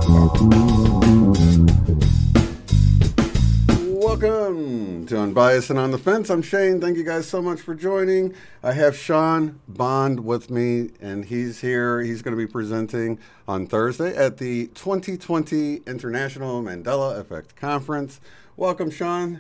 Welcome to Unbiased and on the Fence. I'm Shane. Thank you guys so much for joining. I have Sean Bond with me, and he's here. He's going to be presenting on Thursday at the 2020 International Mandela Effect Conference. Welcome, Sean.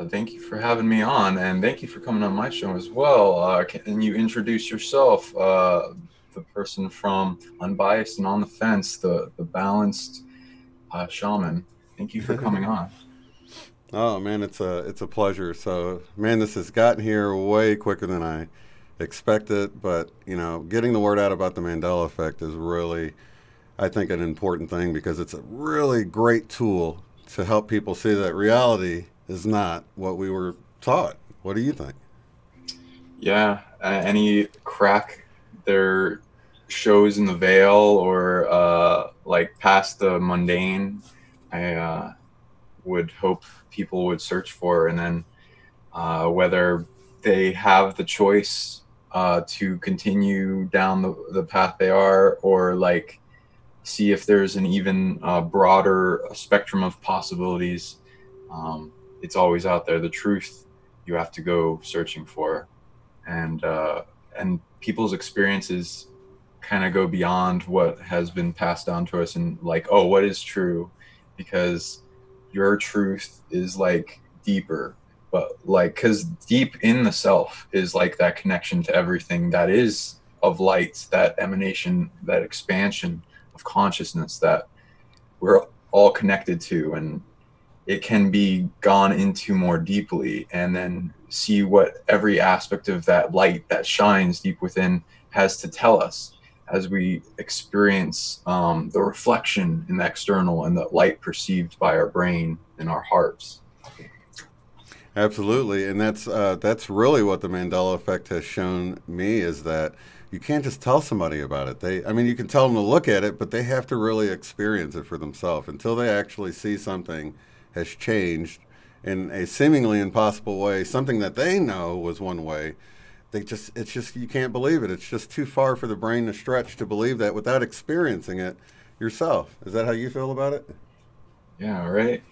Thank you for having me on, and thank you for coming on my show as well. Can you introduce yourself, the person from Unbiased and on the Fence, the balanced shaman? Thank you for coming on. Oh man, it's a pleasure. So man, this has gotten here way quicker than I expected, but you know, getting the word out about the Mandela effect is really, I think, an important thing because it's a really great tool to help people see that reality is not what we were taught. What do you think? Yeah, any crack there shows in the veil or like past the mundane, I would hope people would search for, and then whether they have the choice to continue down the path they are, or like see if there's an even broader spectrum of possibilities. It's always out there. The truth you have to go searching for, and people's experiences kind of go beyond what has been passed down to us, and like, oh, what is true? Because your truth is like deeper, but like, because deep in the self is like that connection to everything that is of light, that emanation, that expansion of consciousness that we're all connected to, and it can be gone into more deeply, and then see what every aspect of that light that shines deep within has to tell us as we experience the reflection in the external and the light perceived by our brain and our hearts. Absolutely, and that's really what the Mandela effect has shown me, is that you can't just tell somebody about it. I mean, you can tell them to look at it, but they have to really experience it for themselves. Until they actually see something has changed in a seemingly impossible way, something that they know was one way, it's just, you can't believe it. It's just too far for the brain to stretch to believe that without experiencing it yourself. Is that how you feel about it? Yeah, right.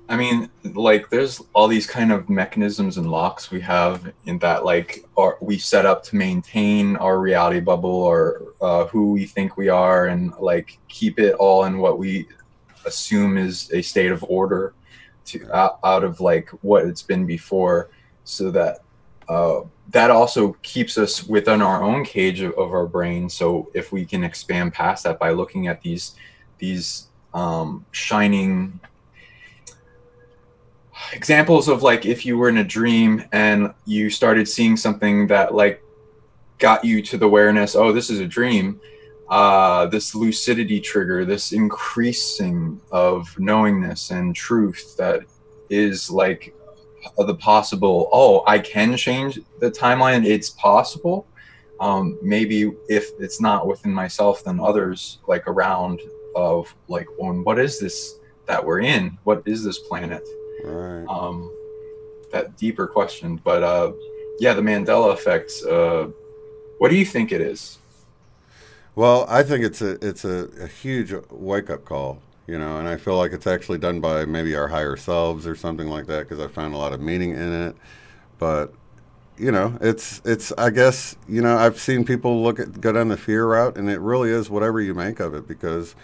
I mean, like, there's all these kind of mechanisms and locks we have in that, like, we set up to maintain our reality bubble, or who we think we are, and like keep it all in what we assume is a state of order, to out of like what it's been before, so that that also keeps us within our own cage of our brain. So if we can expand past that by looking at these shining examples of, like, if you were in a dream and you started seeing something that like got you to the awareness, oh, this is a dream, this lucidity trigger, this increasing of knowingness and truth that is like the possible, oh, I can change the timeline, it's possible. Maybe if it's not within myself, then others like around, of like, what is this that we're in? What is this planet? Right. That deeper question. But yeah, the Mandela effect, what do you think it is? Well, I think it's a huge wake-up call, you know, and I feel like it's actually done by maybe our higher selves or something like that, because I found a lot of meaning in it. But, you know, it's I guess, you know, I've seen people go down the fear route, and it really is whatever you make of it, because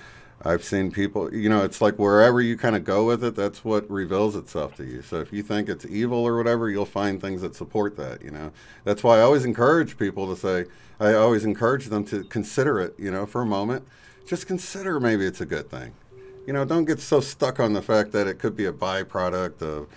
I've seen people, you know, it's like wherever you kind of go with it, that's what reveals itself to you. So if you think it's evil or whatever, you'll find things that support that, you know. That's why I always encourage people to say, I always encourage them to consider it, you know, for a moment. Just consider maybe it's a good thing. You know, don't get so stuck on the fact that it could be a byproduct of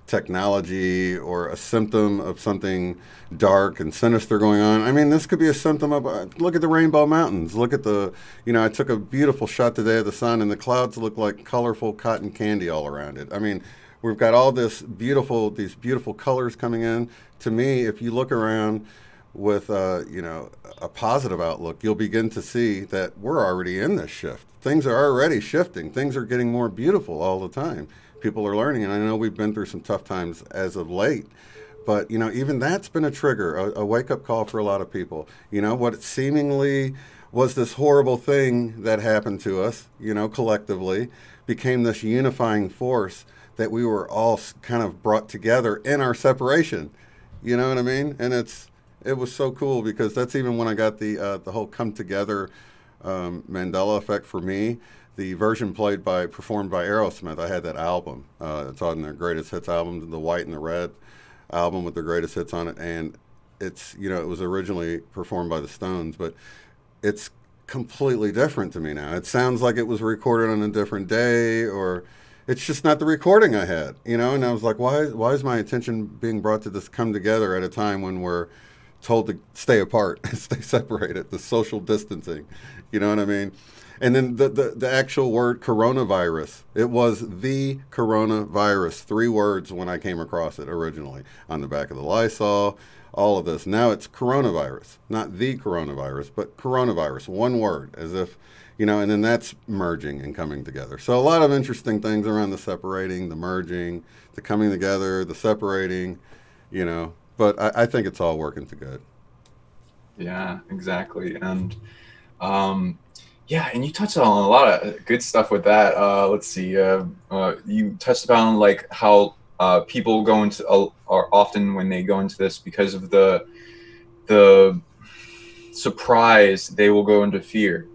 technology or a symptom of something dark and sinister going on. I mean, this could be a symptom of, look at the Rainbow Mountains. Look at the, you know, I took a beautiful shot today of the sun, and the clouds look like colorful cotton candy all around it. I mean, we've got all these beautiful colors coming in. To me, if you look around with, you know, a positive outlook, you'll begin to see that we're already in this shift. Things are already shifting. Things are getting more beautiful all the time. People are learning, and I know we've been through some tough times as of late, but, you know, even that's been a trigger, a wake-up call for a lot of people. You know, what seemingly was this horrible thing that happened to us, you know, collectively, became this unifying force that we were all kind of brought together in our separation. You know what I mean? And it was so cool because that's even when I got the whole come together Mandela effect for me. The version performed by Aerosmith. I had that album. It's on their greatest hits album, the White and the Red album with their greatest hits on it, and it's, you know, it was originally performed by the Stones, but it's completely different to me now. It sounds like it was recorded on a different day, or it's just not the recording I had, you know. And I was like, why is my attention being brought to this come together at a time when we're told to stay apart, stay separated, the social distancing, you know what I mean? And then the actual word coronavirus, it was the coronavirus, 3 words when I came across it originally on the back of the Lysol, all of this. Now it's coronavirus, not the coronavirus, but coronavirus, 1 word, as if, you know, and then that's merging and coming together. So a lot of interesting things around the separating, the merging, the coming together, the separating, you know, but I think it's all working to good. Yeah, exactly. And yeah, and you touched on a lot of good stuff with that. Let's see. You touched upon like how people go into are often when they go into this because of the surprise, they will go into fear.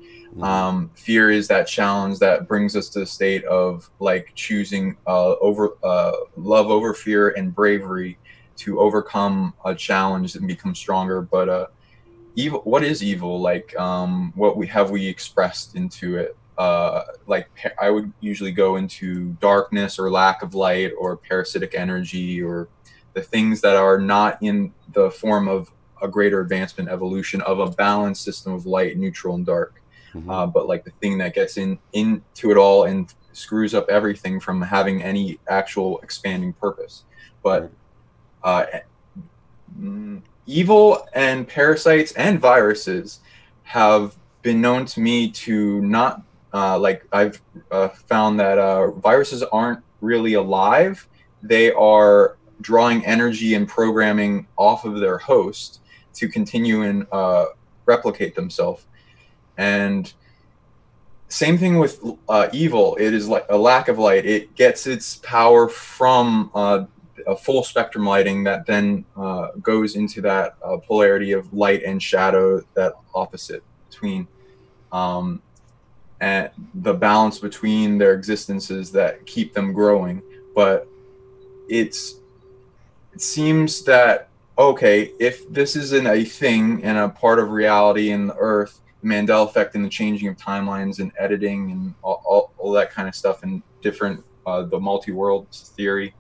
Fear is that challenge that brings us to the state of like choosing love over fear and bravery to overcome a challenge and become stronger. But evil, what is evil? Like what we expressed into it? Like I would usually go into darkness or lack of light or parasitic energy, or the things that are not in the form of a greater advancement evolution of a balanced system of light, neutral, and dark. But like the thing that gets into it all and screws up everything from having any actual expanding purpose. But evil and parasites and viruses have been known to me to not like I've found that viruses aren't really alive. They are drawing energy and programming off of their host to continue and replicate themselves. And same thing with evil. It is like a lack of light. It gets its power from a full spectrum lighting that then goes into that polarity of light and shadow, that opposite between and the balance between their existences that keep them growing. But it seems that, okay, if this isn't a thing and a part of reality in the earth, the Mandela effect and the changing of timelines and editing and all that kind of stuff, and different the multi-world theory,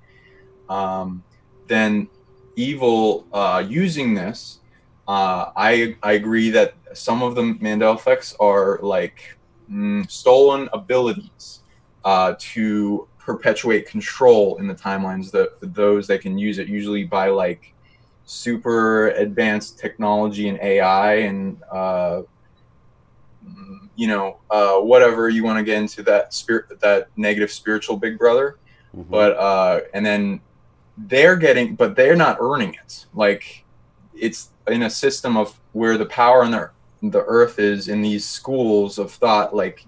then evil using this, I agree that some of the Mandela effects are like stolen abilities to perpetuate control in the timelines. Those that can use it usually by like super advanced technology and AI and you know, whatever you want to get into, that negative spiritual big brother. But and then but they're not earning it. Like it's in a system of where the power in the earth is in these schools of thought. Like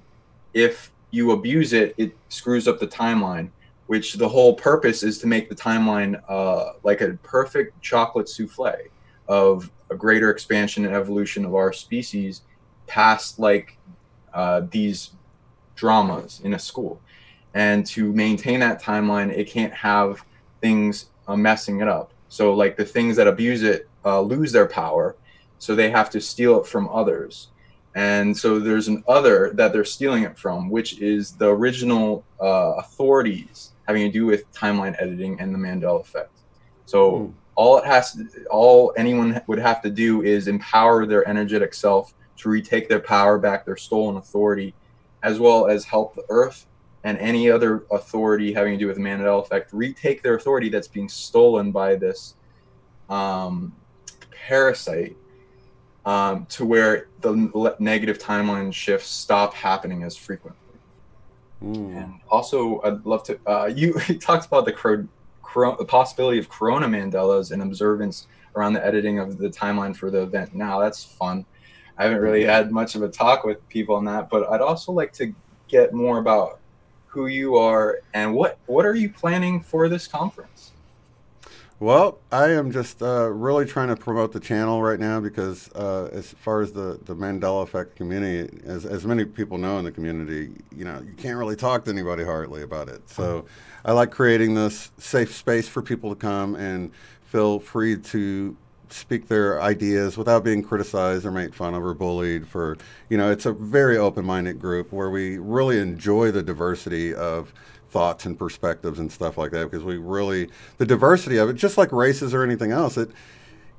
if you abuse it, it screws up the timeline, which the whole purpose is to make the timeline like a perfect chocolate souffle of a greater expansion and evolution of our species past like these dramas in a school. And to maintain that timeline, it can't have things messing it up. So like the things that abuse it lose their power, so they have to steal it from others. And so there's an other that they're stealing it from, which is the original authorities having to do with timeline editing and the Mandela effect. So all anyone would have to do is empower their energetic self to retake their power back, their stolen authority, as well as help the earth and any other authority having to do with the Mandela effect retake their authority that's being stolen by this parasite, to where the negative timeline shifts stop happening as frequently. And also, I'd love to, you talked about the possibility of Corona Mandelas and observance around the editing of the timeline for the event. Now, that's fun. I haven't really had much of a talk with people on that, but I'd also like to get more about who you are and what are you planning for this conference? Well, I am just really trying to promote the channel right now because as far as the Mandela Effect community, as many people know in the community, you know, you can't really talk to anybody hardly about it. So I like creating this safe space for people to come and feel free to speak their ideas without being criticized or made fun of or bullied for, you know, it's a very open-minded group where we really enjoy the diversity of thoughts and perspectives and stuff like that, because we really, the diversity of it, just like races or anything else, it,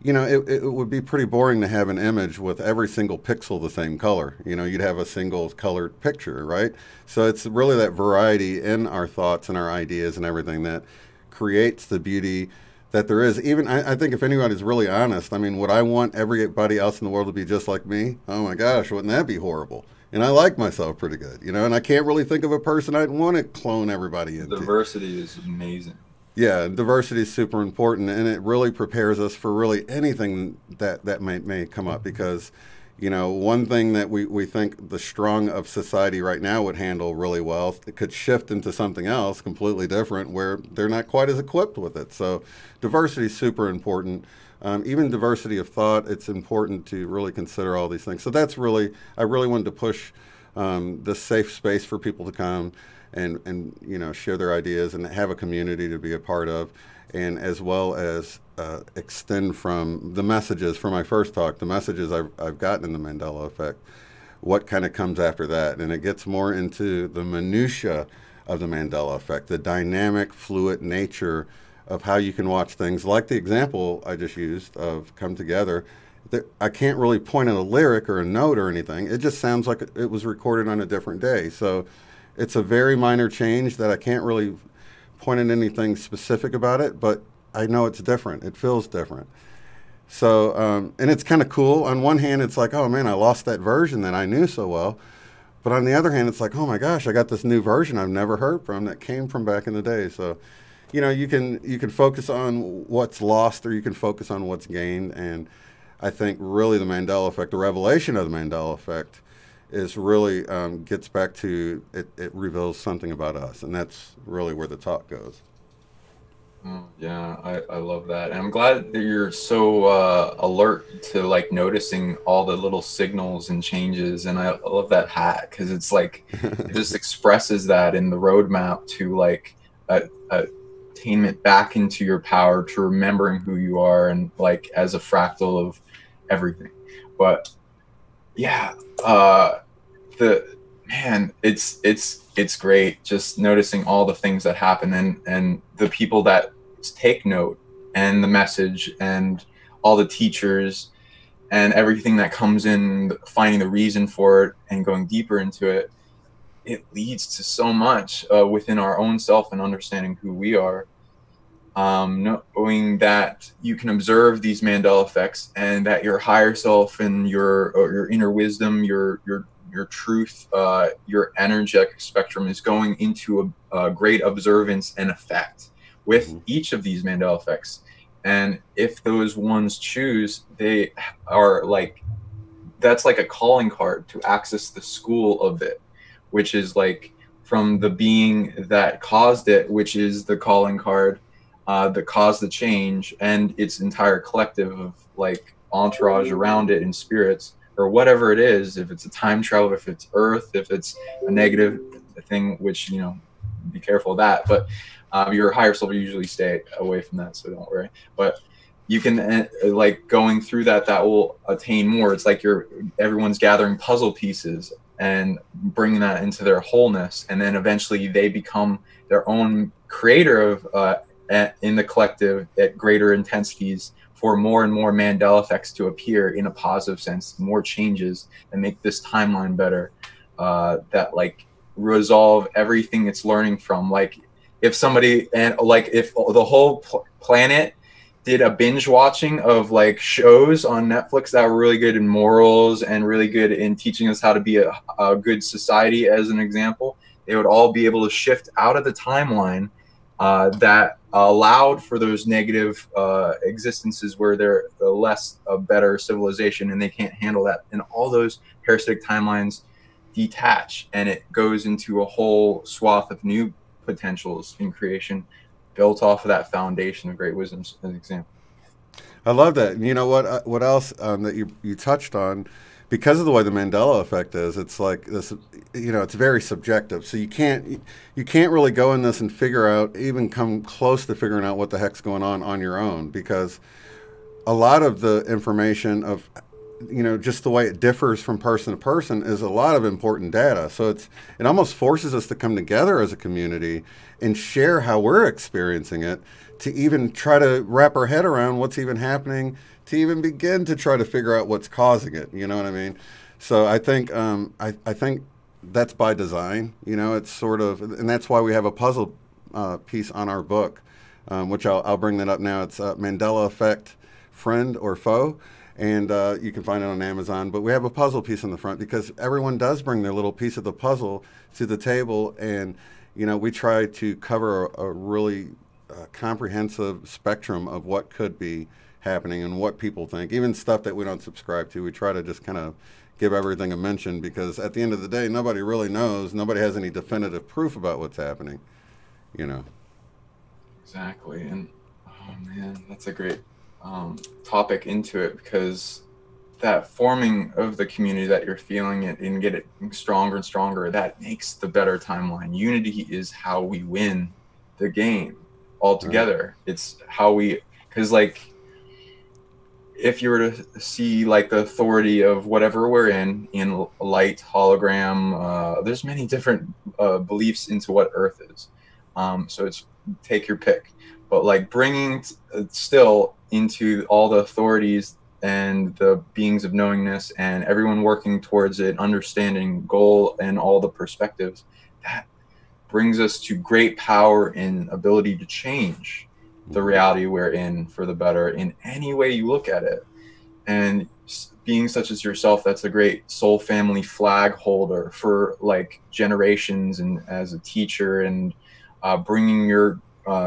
you know, it would be pretty boring to have an image with every single pixel the same color. You know, you'd have a single colored picture, right? So it's really that variety in our thoughts and our ideas and everything that creates the beauty that there is. Even, I think if anybody's really honest, I mean, would I want everybody else in the world to be just like me? Oh my gosh, wouldn't that be horrible? And I like myself pretty good, you know, and I can't really think of a person I'd want to clone everybody into. Diversity is amazing. Yeah, diversity is super important, and it really prepares us for really anything that may come up, because, you know, one thing that we think the strong of society right now would handle really well, it could shift into something else completely different where they're not quite as equipped with it. So diversity is super important. Even diversity of thought, it's important to really consider all these things. So that's really, I really wanted to push this safe space for people to come and you know, share their ideas and have a community to be a part of, and as well as extend from the messages from my first talk, the messages I've gotten in the Mandela Effect, what kind of comes after that. And it gets more into the minutia of the Mandela Effect, the dynamic, fluid nature of how you can watch things, like the example I just used of Come Together. I can't really point at a lyric or a note or anything. It just sounds like it was recorded on a different day. So it's a very minor change that I can't really point at anything specific about it, but I know it's different. It feels different. So, and it's kind of cool. On one hand, it's like, oh man, I lost that version that I knew so well. But on the other hand, it's like, oh my gosh, I got this new version I've never heard from that came from back in the day. So, you know, you can focus on what's lost or you can focus on what's gained. And I think really the Mandela Effect, the revelation of the Mandela Effect, is really gets back to it reveals something about us, and that's really where the talk goes. Yeah, I love that. And I'm glad that you're so alert to like noticing all the little signals and changes. And I love that hat because it's like it just expresses that in the roadmap to like attainment back into your power, to remembering who you are, and like as a fractal of everything. But yeah, the man, it's great just noticing all the things that happen, and the people that take note, and the message, and all the teachers, and everything that comes in, finding the reason for it and going deeper into it. It leads to so much within our own self and understanding who we are. Knowing that you can observe these Mandela effects, and that your higher self and your inner wisdom, your truth, your energetic spectrum is going into a great observance and effect with each of these Mandela effects. And if those ones choose, they are like, that's like a calling card to access the school of it, which is like from the being that caused it, which is the calling card that caused the change, and its entire collective of like entourage around it and spirits, or whatever it is. If it's a time travel, if it's Earth, if it's a negative thing, which, you know, be careful of that. But your higher self will usually stay away from that, so don't worry. But you can like going through that will attain more. It's like everyone's gathering puzzle pieces and bringing that into their wholeness, and then eventually they become their own creator of in the collective at greater intensities, for more and more Mandela effects to appear in a positive sense, more changes, and make this timeline better, that like resolve everything it's learning from. Like if somebody, and like if the whole planet did a binge watching of like shows on Netflix that were really good in morals and really good in teaching us how to be a good society, as an example, they would all be able to shift out of the timeline that allowed for those negative existences where they're the less a better civilization and they can't handle that. And all those parasitic timelines detach, and it goes into a whole swath of new potentials in creation built off of that foundation of great wisdom, as an example. I love that. And you know what else that you touched on, because of the way the Mandela effect is, it's like this. You know, it's very subjective. So you can't really go in this and figure out, even come close to figuring out what the heck's going on your own, because a lot of the information of, you know, just the way it differs from person to person is a lot of important data. So it almost forces us to come together as a community and share how we're experiencing it, to even try to wrap our head around what's even happening, to even begin to try to figure out what's causing it. You know what I mean? So I think I think that's by design. You know, it's sort of, and that's why we have a puzzle piece on our book, which I'll bring that up now. It's Mandela Effect, Friend or Foe. And you can find it on Amazon. But we have a puzzle piece in the front, because everyone does bring their little piece of the puzzle to the table. And, you know, we try to cover a really comprehensive spectrum of what could be happening and what people think, even stuff that we don't subscribe to. We try to just kind of give everything a mention, because at the end of the day, nobody really knows. Nobody has any definitive proof about what's happening, you know. Exactly. And oh man, that's a great topic into it, because that forming of the community that you're feeling it and get it stronger and stronger, that makes the better timeline. Unity is how we win the game altogether. Right. It's how we, because like, if you were to see like the authority of whatever we're in light, hologram, there's many different beliefs into what Earth is. So it's take your pick, but like bringing still into all the authorities and the beings of knowingness and everyone working towards it, understanding goal and all the perspectives, that brings us to great power and ability to change the reality we're in for the better in any way you look at it. And being such as yourself, that's a great soul family flag holder for like generations, and as a teacher, and bringing your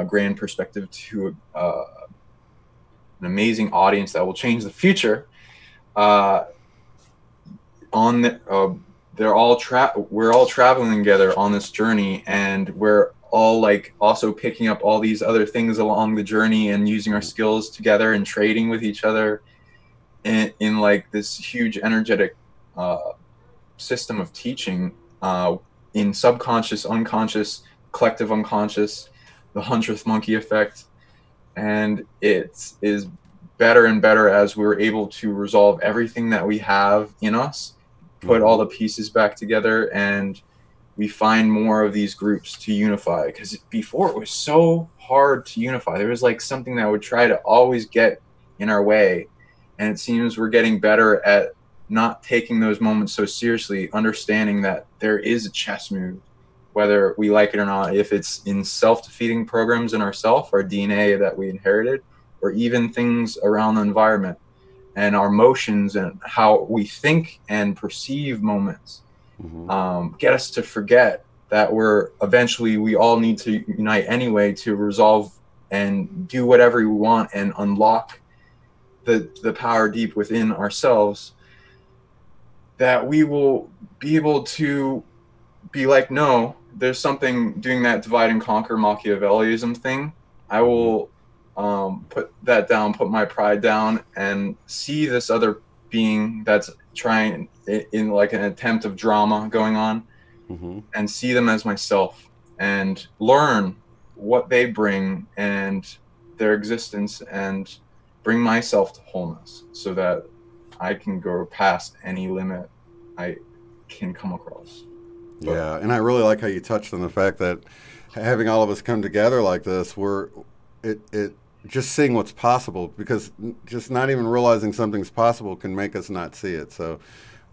grand perspective to an amazing audience that will change the future. We're all traveling together on this journey, and we're all like also picking up all these other things along the journey and using our skills together and trading with each other in like this huge energetic system of teaching in subconscious, unconscious, collective unconscious, the 100th monkey effect. And it is better and better as we're able to resolve everything that we have in us, put all the pieces back together, and we find more of these groups to unify. Because before, it was so hard to unify. There was like something that would try to always get in our way. And it seems we're getting better at not taking those moments so seriously, understanding that there is a chess move, whether we like it or not, if it's in self-defeating programs in ourself, our DNA that we inherited, or even things around the environment and our emotions and how we think and perceive moments. Get us to forget that we all need to unite anyway to resolve and do whatever we want and unlock the power deep within ourselves, that we will be able to be like, no, there's something doing that divide and conquer Machiavellism thing. I will put that down, put my pride down, and see this other being that's trying in like an attempt of drama going on, and see them as myself and learn what they bring and their existence, and bring myself to wholeness so that I can go past any limit I can come across. Yeah, and I really like how you touched on the fact that having all of us come together like this, it just seeing what's possible, because just not even realizing something's possible can make us not see it. So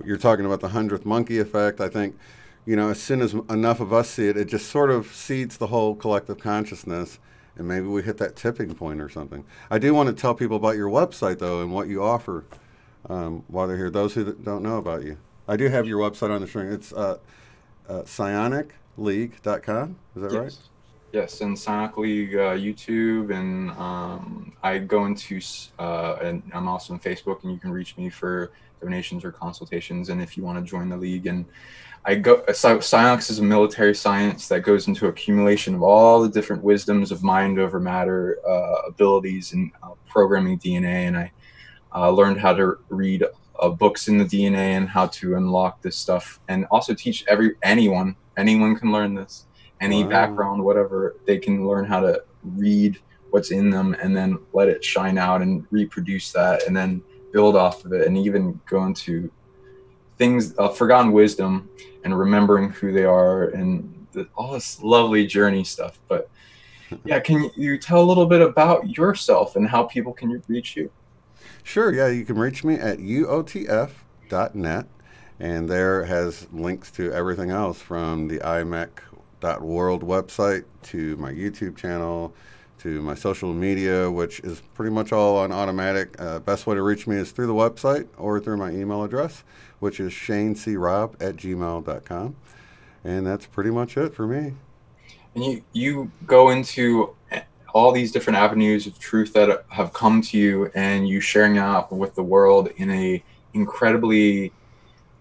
you're talking about the 100th monkey effect. I think, you know, as soon as enough of us see it, it just sort of seeds the whole collective consciousness, and maybe we hit that tipping point or something. I do want to tell people about your website, though, and what you offer while they're here, those who don't know about you. I do have your website on the screen. It's psionicleague.com. Is that right? Yes, and Sonic League YouTube, and I go into, and I'm also on Facebook, and you can reach me for donations or consultations, and if you want to join the league. And Science is a military science that goes into accumulation of all the different wisdoms of mind over matter, abilities, and programming DNA. And I learned how to read books in the DNA and how to unlock this stuff, and also teach anyone can learn this, any background, whatever, they can learn how to read what's in them and then let it shine out and reproduce that and then build off of it, and even go into things, forgotten wisdom, and remembering who they are, and all this lovely journey stuff. But yeah, can you tell a little bit about yourself and how people can reach you? Sure, yeah, you can reach me at uotf.net, and there has links to everything else from the IMEC.world website to my YouTube channel to my social media, which is pretty much all on automatic. Best way to reach me is through the website or through my email address, which is shanecrob@gmail.com. And that's pretty much it for me. And you go into all these different avenues of truth that have come to you, and you sharing out with the world in a incredibly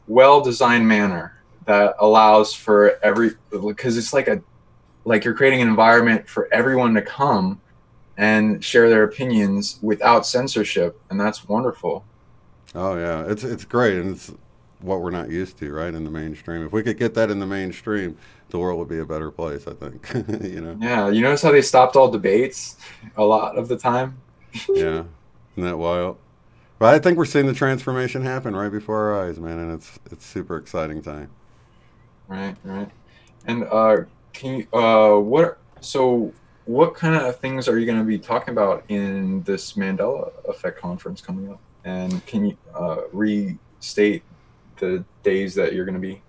well-designed manner that allows for because it's like you're creating an environment for everyone to come and share their opinions without censorship, and that's wonderful. Oh yeah, it's great, and it's what we're not used to, right, in the mainstream. If we could get that in the mainstream, the world would be a better place, I think. You know? Yeah, you notice how they stopped all debates a lot of the time? Yeah, isn't that wild? But I think we're seeing the transformation happen right before our eyes, man, and it's super exciting time. Right. And can you what kind of things are you going to be talking about in this Mandela Effect conference coming up? And can you restate the days that you're going to be?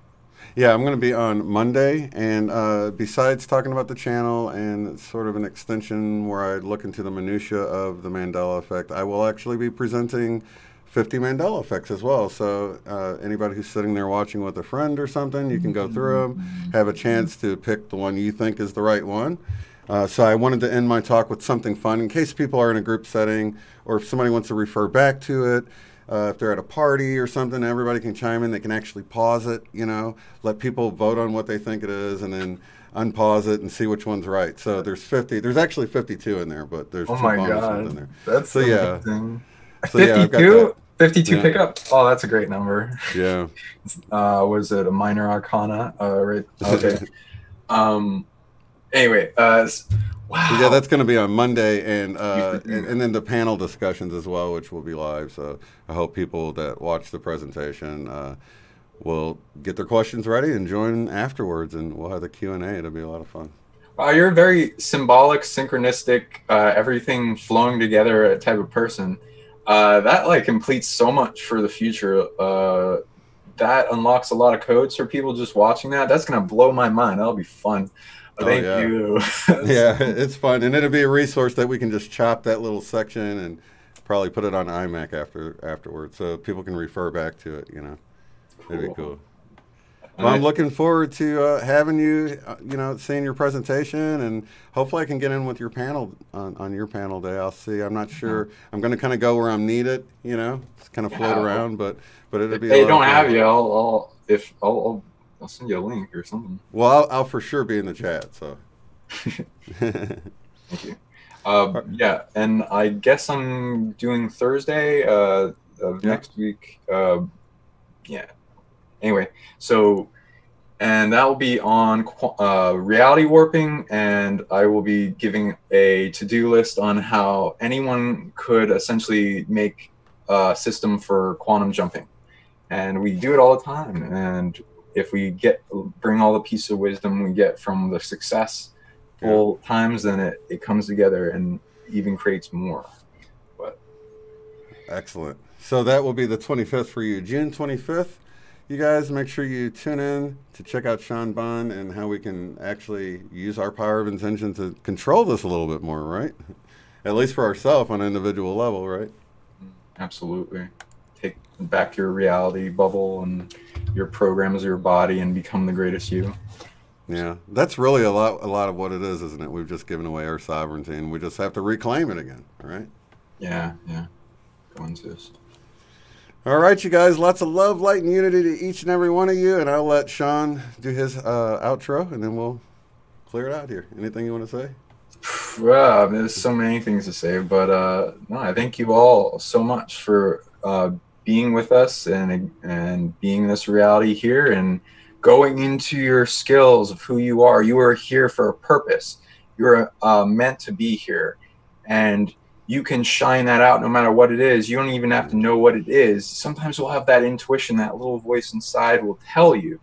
Yeah, I'm going to be on Monday, and besides talking about the channel and sort of an extension where I look into the minutia of the Mandela Effect, I will actually be presenting 50 Mandela Effects as well. So anybody who's sitting there watching with a friend or something, you can go through them, have a chance to pick the one you think is the right one. So I wanted to end my talk with something fun in case people are in a group setting, or if somebody wants to refer back to it. If they're at a party or something, everybody can chime in. They can actually pause it, you know, let people vote on what they think it is, and then unpause it and see which one's right. So there's 50. There's actually 52 in there, but there's two bonus ones in there. That's so yeah. So 52? 52 yeah. pickup? Oh, that's a great number. Yeah. Was it a minor arcana? Right. Okay. Anyway, wow. So yeah, that's going to be on Monday, and then the panel discussions as well, which will be live. So I hope people that watch the presentation will get their questions ready and join afterwards, and we'll have the Q&A. It'll be a lot of fun. Wow, you're a very symbolic, synchronistic, everything flowing together type of person. That like completes so much for the future. That unlocks a lot of codes for people just watching that. That's going to blow my mind. That'll be fun. Thank you. Yeah, it's fun, and it'll be a resource that we can just chop that little section and probably put it on IMEC afterwards, so people can refer back to it. You know, it'd be cool. Well, I'm looking forward to having you. You know, seeing your presentation, and hopefully I can get in with your panel on your panel day. I'll see. I'm not sure. I'm going to kind of go where I'm needed. You know, just kind of float around, but it'll be. If they don't have you, I'll send you a link or something. Well, I'll for sure be in the chat. So. Thank you. Yeah, and I guess I'm doing Thursday next week. Yeah. Anyway, so, and that will be on reality warping, and I will be giving a to-do list on how anyone could essentially make a system for quantum jumping. And we do it all the time, and if we bring all the pieces of wisdom we get from the successful times, then it comes together and even creates more. But excellent. So that will be the 25th for you, June 25th. You guys make sure you tune in to check out Sean Bond and how we can actually use our power of intention to control this a little bit more, right? At least for ourselves on an individual level, right? Absolutely. Take back your reality bubble and your program as your body and become the greatest you. Yeah, that's really a lot of what it is, isn't it? We've just given away our sovereignty, and we just have to reclaim it again, right? Yeah, yeah. Go insist. All right, you guys, lots of love, light, and unity to each and every one of you, and I'll let Sean do his outro, and then we'll clear it out here. Anything you want to say? Well, there's so many things to say, but no, I thank you all so much for being with us and being this reality here and going into your skills of who you are. You are here for a purpose. You're meant to be here, and you can shine that out no matter what it is. You don't even have to know what it is. Sometimes we'll have that intuition, that little voice inside will tell you,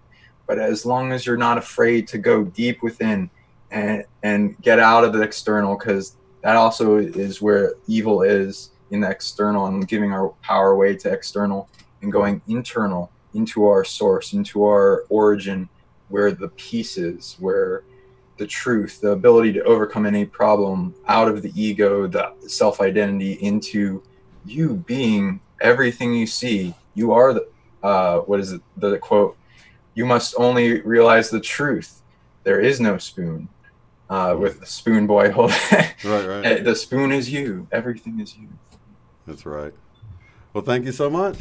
but as long as you're not afraid to go deep within and get out of the external, because that also is where evil is, in the external, and giving our power away to external and going internal into our source, into our origin, where the peace is, where the truth, the ability to overcome any problem, out of the ego, the self-identity, into you being everything you see. You are the what is it, the quote, you must only realize the truth. There is no spoon. With the spoon boy holding. Right. The spoon is you. Everything is you. That's right. Well, thank you so much.